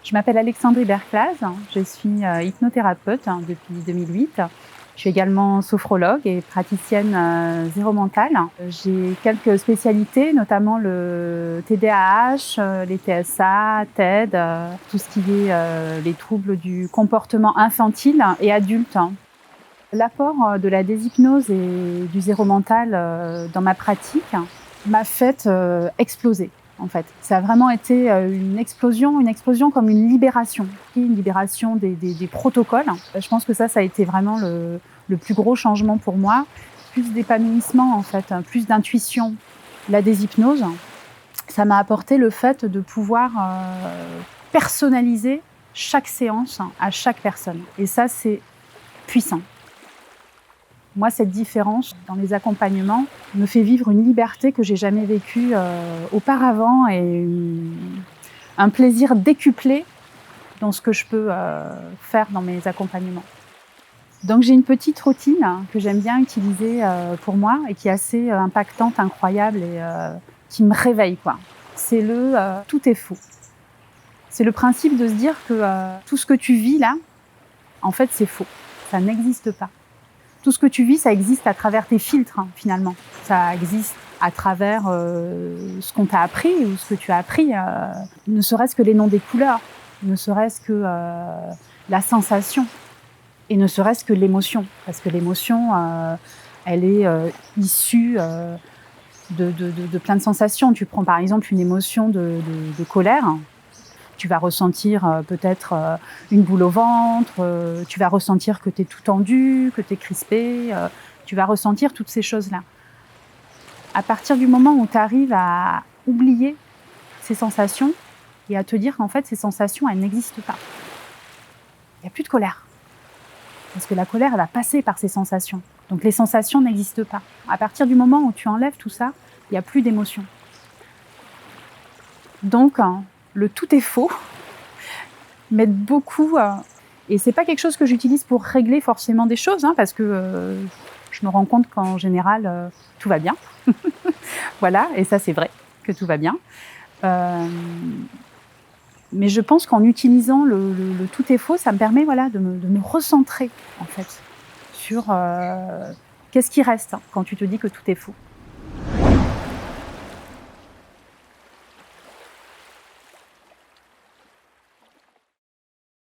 Je m'appelle Alexandrie Berclaz, je suis hypnothérapeute depuis 2008. Je suis également sophrologue et praticienne zéro mental. J'ai quelques spécialités, notamment le TDAH, les TSA, TED, tout ce qui est les troubles du comportement infantile et adulte. L'apport de la déshypnose et du zéro mental dans ma pratique m'a fait exploser. En fait, ça a vraiment été une explosion comme une libération des protocoles. Je pense que ça a été vraiment le plus gros changement pour moi. Plus d'épanouissement en fait, plus d'intuition. La déshypnose, ça m'a apporté le fait de pouvoir personnaliser chaque séance à chaque personne. Et ça, c'est puissant. Moi, cette différence dans les accompagnements me fait vivre une liberté que j'ai jamais vécue auparavant et un plaisir décuplé dans ce que je peux faire dans mes accompagnements. Donc j'ai une petite routine que j'aime bien utiliser pour moi et qui est assez impactante, incroyable et qui me réveille, quoi. C'est le tout est faux. C'est le principe de se dire que tout ce que tu vis là, en fait, c'est faux. Ça n'existe pas. Tout ce que tu vis, ça existe à travers tes filtres, finalement. Ça existe à travers ce qu'on t'a appris ou ce que tu as appris, ne serait-ce que les noms des couleurs, ne serait-ce que la sensation et ne serait-ce que l'émotion. Parce que l'émotion, elle est issue de plein de sensations. Tu prends par exemple une émotion de colère. Tu vas ressentir peut-être une boule au ventre, tu vas ressentir que tu es tout tendu, que tu es crispé, tu vas ressentir toutes ces choses-là. À partir du moment où tu arrives à oublier ces sensations et à te dire qu'en fait, ces sensations, elles n'existent pas. Il n'y a plus de colère. Parce que la colère, elle va passer par ces sensations. Donc les sensations n'existent pas. À partir du moment où tu enlèves tout ça, il n'y a plus d'émotion. Donc, le tout est faux m'aide beaucoup et c'est pas quelque chose que j'utilise pour régler forcément des choses parce que je me rends compte qu'en général tout va bien. Voilà, et ça c'est vrai que tout va bien. Mais je pense qu'en utilisant le tout est faux, ça me permet de me recentrer en fait sur qu'est-ce qui reste quand tu te dis que tout est faux.